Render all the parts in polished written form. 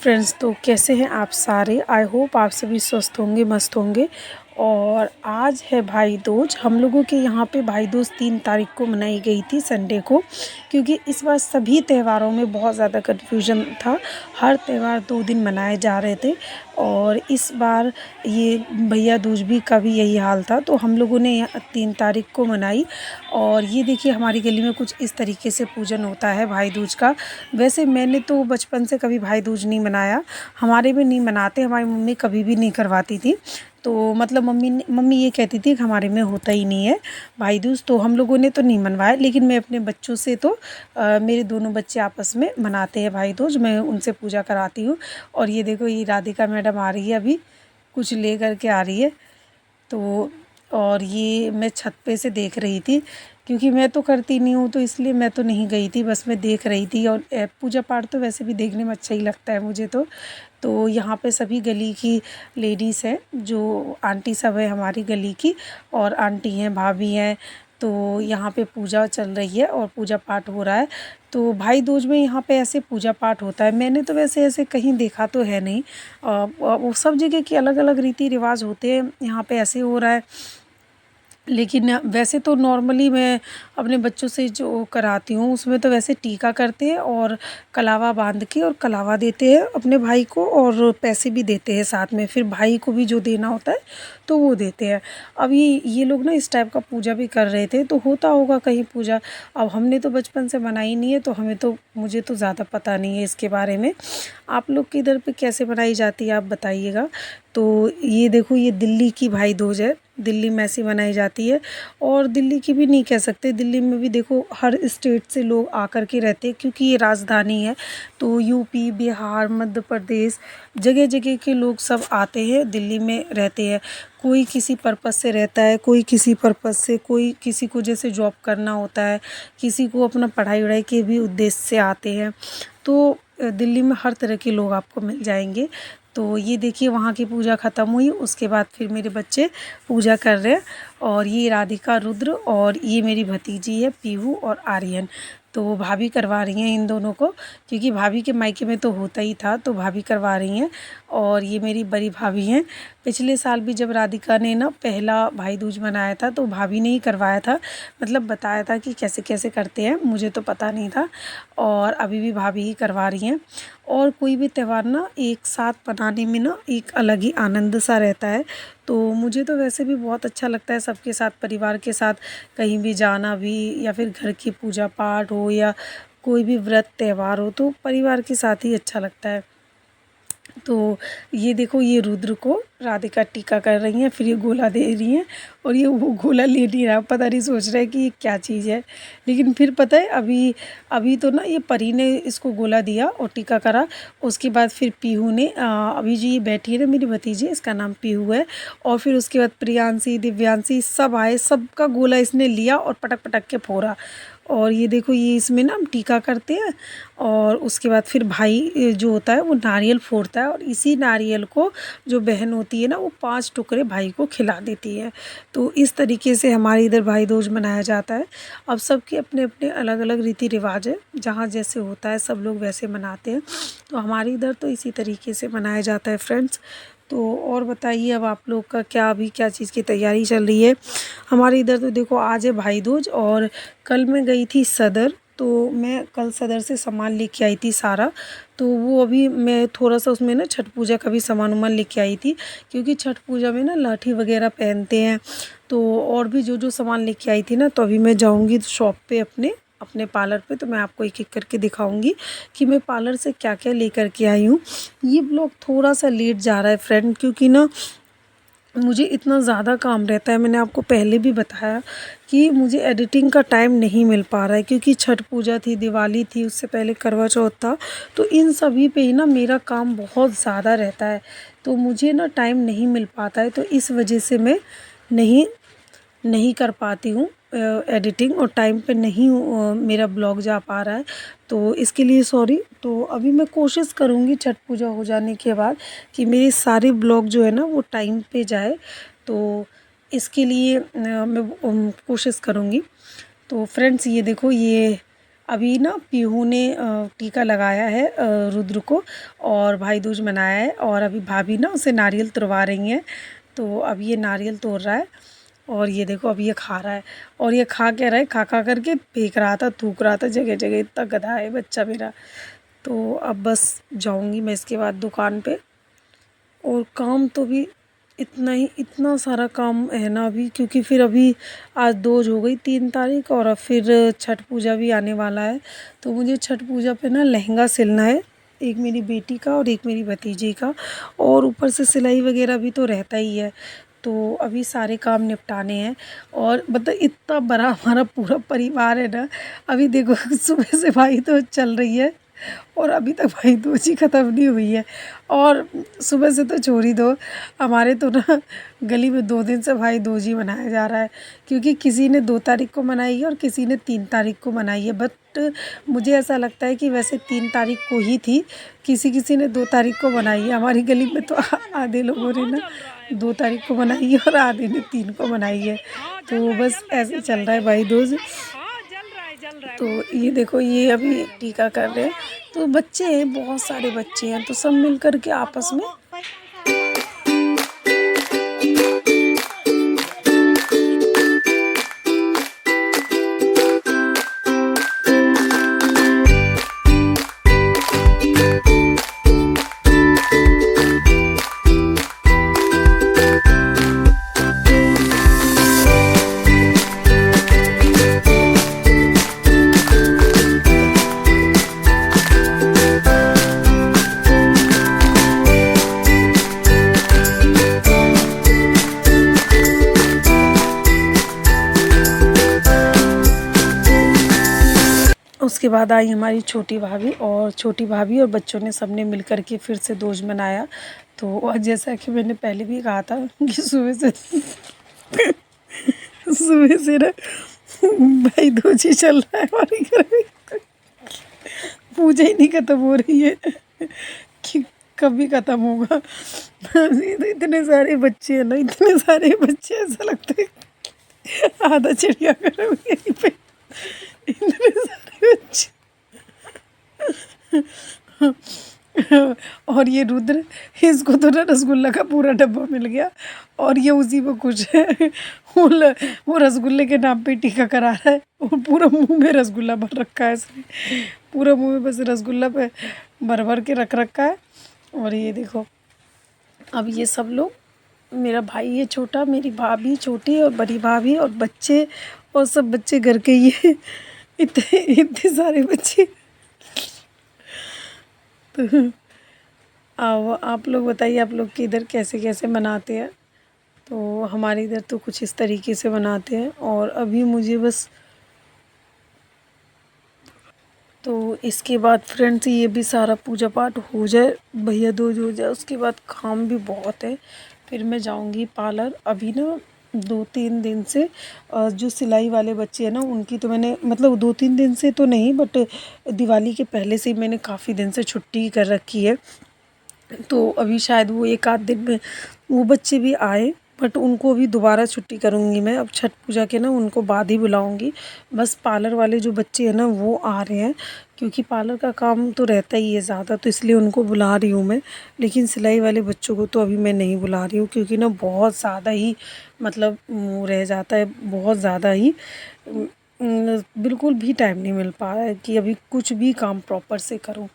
Friends, तो कैसे हैं आप सारे। आई होप आप सभी स्वस्थ होंगे, मस्त होंगे। और आज है भाई दूज। हम लोगों के यहाँ पे भाई दूज 3 तारीख को मनाई गई थी, संडे को। क्योंकि इस बार सभी त्योहारों में बहुत ज़्यादा कन्फ्यूजन था। हर त्यौहार 2 दिन मनाए जा रहे थे और इस बार ये भैया दूज भी का भी यही हाल था। तो हम लोगों ने 3 तारीख को मनाई। और ये देखिए, हमारी गली में कुछ इस तरीके से पूजन होता है भाई दूज का। वैसे मैंने तो बचपन से कभी भाई दूज नहीं मनाया, हमारे में नहीं मनाते, हमारी मम्मी कभी भी नहीं करवाती थी। तो मतलब मम्मी ये कहती थी कि हमारे में होता ही नहीं है भाई दूज, तो हम लोगों ने तो नहीं मनवाया। लेकिन मैं अपने बच्चों से तो मेरे दोनों बच्चे आपस में मनाते हैं भाई दूज, मैं उनसे पूजा कराती हूँ। और ये देखो, ये राधिका मैडम आ रही है, अभी कुछ ले कर के आ रही है। तो और ये मैं छत पे से देख रही थी, क्योंकि मैं तो करती नहीं हूँ, तो इसलिए मैं तो नहीं गई थी, बस मैं देख रही थी। और पूजा पाठ तो वैसे भी देखने में अच्छा ही लगता है मुझे तो यहाँ पे सभी गली की लेडीज़ हैं, जो आंटी सब है हमारी गली की, और आंटी हैं, भाभी हैं। तो यहाँ पे पूजा चल रही है और पूजा पाठ हो रहा है। तो भाई दूज में यहाँ पे ऐसे पूजा पाठ होता है, मैंने तो वैसे ऐसे कहीं देखा तो है नहीं। वो सब जगह की अलग अलग रीति रिवाज होते हैं, यहाँ पे ऐसे हो रहा है। लेकिन वैसे तो नॉर्मली मैं अपने बच्चों से जो कराती हूँ, उसमें तो वैसे टीका करते हैं और कलावा बांध के और कलावा देते हैं अपने भाई को, और पैसे भी देते हैं साथ में। फिर भाई को भी जो देना होता है तो वो देते हैं। अब ये लोग ना इस टाइप का पूजा भी कर रहे थे, तो होता होगा कहीं पूजा। अब हमने तो बचपन से मनाई नहीं है, तो मुझे तो ज़्यादा पता नहीं है इसके बारे में। आप लोग के इधर पे कैसे मनाई जाती है आप बताइएगा। तो ये देखो, ये दिल्ली की भाई दूज है, दिल्ली में ऐसी मनाई जाती है। और दिल्ली की भी नहीं कह सकते, दिल्ली में भी देखो हर स्टेट से लोग आकर के रहते हैं, क्योंकि ये राजधानी है। तो यूपी, बिहार, मध्य प्रदेश, जगह जगह के लोग सब आते हैं, दिल्ली में रहते हैं। कोई किसी पर्पज़ से रहता है, कोई किसी पर्पज़ से, कोई किसी को जैसे जॉब करना होता है, किसी को अपना पढ़ाई वढ़ाई के भी उद्देश्य से आते हैं। तो दिल्ली में हर तरह के लोग आपको मिल जाएंगे। तो ये देखिए, वहाँ की पूजा ख़त्म हुई, उसके बाद फिर मेरे बच्चे पूजा कर रहे हैं। और ये राधिका, रुद्र, और ये मेरी भतीजी है पीहू और आर्यन। तो भाभी करवा रही हैं इन दोनों को, क्योंकि भाभी के मायके में तो होता ही था, तो भाभी करवा रही हैं। और ये मेरी बड़ी भाभी हैं। पिछले साल भी जब राधिका ने ना पहला भाई दूज मनाया था, तो भाभी ने ही करवाया था, मतलब बताया था कि कैसे कैसे करते हैं, मुझे तो पता नहीं था। और अभी भी भाभी ही करवा रही हैं। और कोई भी त्यौहार ना एक साथ मनाने में ना एक अलग ही आनंद सा रहता है। तो मुझे तो वैसे भी बहुत अच्छा लगता है सबके साथ, परिवार के साथ कहीं भी जाना भी, या फिर घर की पूजा पाठ हो, या कोई भी व्रत त्यौहार हो, तो परिवार के साथ ही अच्छा लगता है। तो ये देखो, ये रुद्र को राधिका टीका कर रही हैं, फिर ये गोला दे रही हैं। और ये वो गोला ले नहीं रहा, पता नहीं, सोच रहा है कि ये क्या चीज़ है। लेकिन फिर पता है, अभी अभी तो ना ये परी ने इसको गोला दिया और टीका करा। उसके बाद फिर पीहू ने अभी जो ये बैठी है ना मेरी भतीजी, इसका नाम पीहू है। और फिर उसके बाद प्रियांशी, दिव्यांशी सब आए, सबका गोला इसने लिया और पटक पटक के फोड़ा। और ये देखो, ये इसमें ना हम टीका करते हैं, और उसके बाद फिर भाई जो होता है वो नारियल फोड़ता है, और इसी नारियल को जो बहन होती है ना, वो 5 टुकड़े भाई को खिला देती है। तो इस तरीके से हमारे इधर भाई दूज मनाया जाता है। अब सबके अपने अपने अलग अलग रीति रिवाज है, जहाँ जैसे होता है सब लोग वैसे मनाते हैं। तो हमारे इधर तो इसी तरीके से मनाया जाता है फ्रेंड्स। तो और बताइए, अब आप लोग का क्या, अभी क्या चीज़ की तैयारी चल रही है। हमारे इधर तो देखो, आज है भाई दूज, और कल मैं गई थी सदर। तो मैं कल सदर से सामान लेके आई थी सारा। तो वो अभी मैं थोड़ा सा उसमें ना छठ पूजा का भी सामान वामान लेके आई थी, क्योंकि छठ पूजा में ना लाठी वगैरह पहनते हैं। तो और भी जो जो सामान लेके आई थी ना, तो अभी मैं जाऊंगी शॉप पे अपने अपने पार्लर पे, तो मैं आपको एक एक करके दिखाऊंगी कि मैं पार्लर से क्या क्या लेकर के आई हूँ। ये ब्लॉग थोड़ा सा लेट जा रहा है फ्रेंड, क्योंकि ना मुझे इतना ज़्यादा काम रहता है। मैंने आपको पहले भी बताया कि मुझे एडिटिंग का टाइम नहीं मिल पा रहा है, क्योंकि छठ पूजा थी, दिवाली थी, उससे पहले करवा चौथ था। तो इन सभी पे ही ना मेरा काम बहुत ज़्यादा रहता है, तो मुझे ना टाइम नहीं मिल पाता है। तो इस वजह से मैं नहीं नहीं कर पाती हूँ एडिटिंग, और टाइम पे नहीं मेरा ब्लॉग जा पा रहा है। तो इसके लिए सॉरी। तो अभी मैं कोशिश करूँगी छठ पूजा हो जाने के बाद कि मेरे सारे ब्लॉग जो है ना वो टाइम पे जाए। तो इसके लिए मैं कोशिश करूँगी। तो फ्रेंड्स, ये देखो, ये अभी ना पीहू ने टीका लगाया है रुद्र को और भाई दूज मनाया है और अभी भाभी ना उसे नारियल तुड़वा रही हैं। तो अब ये नारियल तोड़ रहा है और ये देखो अब ये खा रहा है और ये खा क्या रहा है, खा खा करके फेंक रहा था, थूक रहा था जगह जगह। इतना गधा है बच्चा मेरा। तो अब बस जाऊंगी मैं इसके बाद दुकान पे। और काम तो भी इतना सारा काम है ना अभी, क्योंकि फिर अभी आज 2 हो गई 3 तारीख और अब फिर छठ पूजा भी आने वाला है। तो मुझे छठ पूजा पे ना लहंगा सिलना है, एक मेरी बेटी का और एक मेरी भतीजी का, और ऊपर से सिलाई वगैरह भी तो रहता ही है। तो अभी सारे काम निपटाने हैं और मतलब इतना बड़ा हमारा पूरा परिवार है ना। अभी देखो सुबह से भाई तो चल रही है और अभी तक भाई दूज ही ख़त्म नहीं हुई है। और सुबह से तो छोड़ ही दो, हमारे तो ना गली में 2 दिन से भाई दूज ही मनाया जा रहा है, क्योंकि किसी ने 2 तारीख को मनाई है और किसी ने 3 तारीख को मनाई है। बट मुझे ऐसा लगता है कि वैसे 3 तारीख को ही थी, किसी किसी ने 2 तारीख को मनाई है। हमारी गली में तो आधे लोगों ने ना 2 तारीख को मनाई है और आधे ने 3 को मनाई है। तो बस ऐसे चल रहा है भाई दूज। तो ये देखो ये अभी टीका कर रहे हैं। तो बच्चे हैं, बहुत सारे बच्चे हैं, तो सब मिल कर के आपस में। उसके बाद आई हमारी छोटी भाभी, और छोटी भाभी और बच्चों ने सबने मिल कर के फिर से दूज मनाया। तो जैसा कि मैंने पहले भी कहा था कि सुबह से ना भाई दूज ही चल रहा है हमारे घर में। पूजा ही नहीं ख़त्म हो रही है कि कभी ख़त्म होगा। इतने सारे बच्चे हैं ना, इतने सारे बच्चे, ऐसा लगता है आधा चिड़ियाघर में यहीं पे इतने सारे बच्चे। और ये रुद्र, इसको तो ना रसगुल्ला का पूरा डब्बा मिल गया और ये उसी में खुश है। वो रसगुल्ले के नाम पे टीका करा रहा है और पूरा मुंह में रसगुल्ला भर रखा है इसने। पूरा मुंह में बस रसगुल्ला पे भर भर के रख रखा है। और ये देखो अब ये सब लोग, मेरा भाई है छोटा, मेरी भाभी छोटी और बड़ी भाभी और बच्चे, और सब बच्चे घर के ही है। इतने इतने सारे बच्चे। तो आप लोग बताइए, आप लोग के इधर कैसे कैसे मनाते हैं। तो हमारे इधर तो कुछ इस तरीके से मनाते हैं। और अभी मुझे बस, तो इसके बाद फ्रेंड्स ये भी सारा पूजा पाठ हो जाए, भैया दूज हो जाए, उसके बाद काम भी बहुत है। फिर मैं जाऊंगी पार्लर। अभी ना 2-3 दिन से जो सिलाई वाले बच्चे हैं ना, उनकी तो मैंने मतलब 2-3 दिन से तो नहीं, बट दिवाली के पहले से ही मैंने काफ़ी दिन से छुट्टी कर रखी है। तो अभी शायद वो 1 आध दिन में वो बच्चे भी आए, बट उनको अभी दोबारा छुट्टी करूँगी मैं। अब छठ पूजा के ना उनको बाद ही बुलाऊँगी। बस पार्लर वाले जो बच्चे हैं ना वो आ रहे हैं, क्योंकि पार्लर का काम तो रहता ही है ज़्यादा, तो इसलिए उनको बुला रही हूँ मैं। लेकिन सिलाई वाले बच्चों को तो अभी मैं नहीं बुला रही हूँ, क्योंकि ना बहुत ज़्यादा ही मतलब वो रह जाता है, बहुत ज़्यादा ही बिल्कुल भी टाइम नहीं मिल पा रहा है कि अभी कुछ भी काम प्रॉपर से करूँ।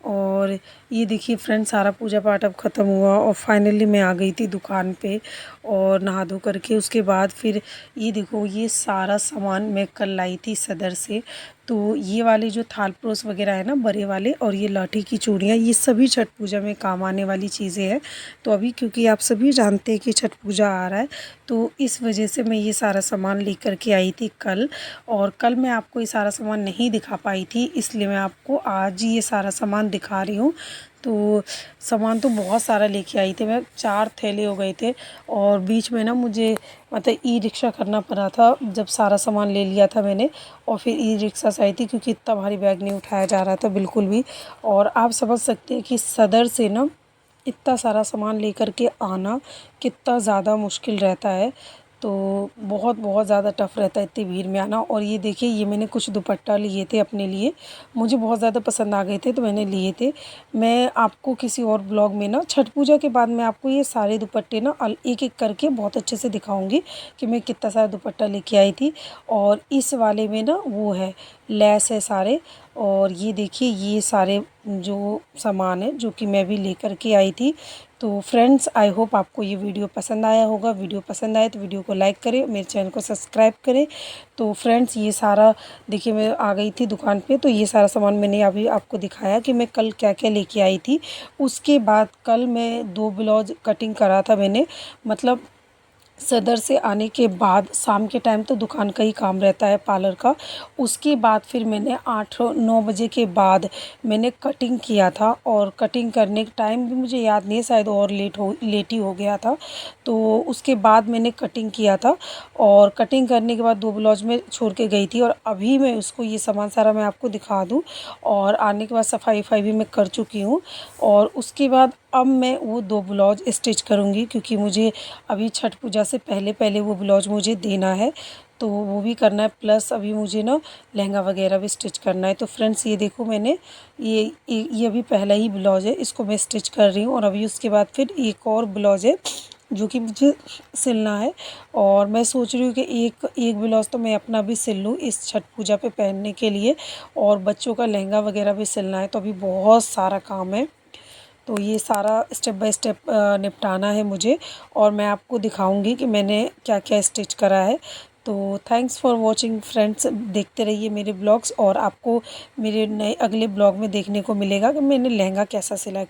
और ये देखिए फ्रेंड्स, सारा पूजा पाठ अब ख़त्म हुआ और फाइनली मैं आ गई थी दुकान पे और नहा धो करके। उसके बाद फिर ये देखो ये सारा सामान मैं कल लाई थी सदर से। तो ये वाले जो थाल परोस वगैरह है ना बड़े वाले, और ये लाठी की चूड़ियाँ, ये सभी छठ पूजा में काम आने वाली चीज़ें हैं। तो अभी क्योंकि आप सभी जानते हैं कि छठ पूजा आ रहा है, तो इस वजह से मैं ये सारा सामान लेकर के आई थी कल। और कल मैं आपको ये सारा सामान नहीं दिखा पाई थी, इसलिए मैं आपको आज ही ये सारा सामान दिखा रही हूँ। तो सामान तो बहुत सारा लेके आई थी मैं, 4 थैले हो गए थे। और बीच में ना मुझे मतलब ई रिक्शा करना पड़ा था, जब सारा सामान ले लिया था मैंने और फिर ई रिक्शा से आई थी, क्योंकि इतना भारी बैग नहीं उठाया जा रहा था बिल्कुल भी। और आप समझ सकते हैं कि सदर से ना इतना सारा सामान लेकर के आना कितना ज़्यादा मुश्किल रहता है। तो तो बहुत बहुत ज़्यादा टफ़ रहता है इतनी भीड़ में आना। और ये देखिए, ये मैंने कुछ दुपट्टा लिए थे अपने लिए, मुझे बहुत ज़्यादा पसंद आ गए थे तो मैंने लिए थे। मैं आपको किसी और ब्लॉग में ना छठ पूजा के बाद मैं आपको ये सारे दुपट्टे ना एक एक करके बहुत अच्छे से दिखाऊंगी कि मैं कितना सारा दुपट्टा लेके आई थी। और इस वाले में ना वो है, लेस है सारे। और ये देखिए, ये सारे जो सामान है जो कि मैं भी लेकर के आई थी। तो फ्रेंड्स, आई होप आपको ये वीडियो पसंद आया होगा। वीडियो पसंद आए तो वीडियो को लाइक करें, मेरे चैनल को सब्सक्राइब करें। तो फ्रेंड्स, ये सारा देखिए, मैं आ गई थी दुकान पे, तो ये सारा सामान मैंने अभी आपको दिखाया कि मैं कल क्या क्या लेके आई थी। उसके बाद कल मैं 2 ब्लाउज कटिंग करा था मैंने, मतलब सदर से आने के बाद शाम के टाइम तो दुकान का ही काम रहता है पार्लर का। उसके बाद फिर मैंने 8-9 बजे के बाद मैंने कटिंग किया था। और कटिंग करने के टाइम भी मुझे याद नहीं है, शायद और लेट ही हो गया था। तो उसके बाद मैंने कटिंग किया था, और कटिंग करने के बाद 2 ब्लाउज में छोड़ के गई थी। और अभी मैं उसको ये सामान सारा मैं आपको दिखा दूँ। और आने के बाद सफाई वफाई भी मैं कर चुकी हूँ। और उसके बाद अब मैं वो 2 ब्लाउज स्टिच करूँगी, क्योंकि मुझे अभी छठ पूजा से पहले पहले वो ब्लाउज मुझे देना है, तो वो भी करना है। प्लस अभी मुझे ना लहंगा वगैरह भी स्टिच करना है। तो फ्रेंड्स, ये देखो, मैंने ये अभी पहला ही ब्लाउज है, इसको मैं स्टिच कर रही हूँ। और अभी उसके बाद फिर एक और ब्लाउज है जो कि मुझे सिलना है। और मैं सोच रही हूँ कि एक ब्लाउज़ तो मैं अपना भी सिल लूँ इस छठ पूजा पे पहनने के लिए, और बच्चों का लहंगा वगैरह भी सिलना है। तो अभी बहुत सारा काम है, तो ये सारा स्टेप बाय स्टेप निपटाना है मुझे। और मैं आपको दिखाऊंगी कि मैंने क्या क्या स्टिच करा है। तो थैंक्स फॉर वॉचिंग फ्रेंड्स, देखते रहिए मेरे ब्लॉग्स। और आपको मेरे नए अगले ब्लॉग में देखने को मिलेगा कि मैंने लहंगा कैसा सिला।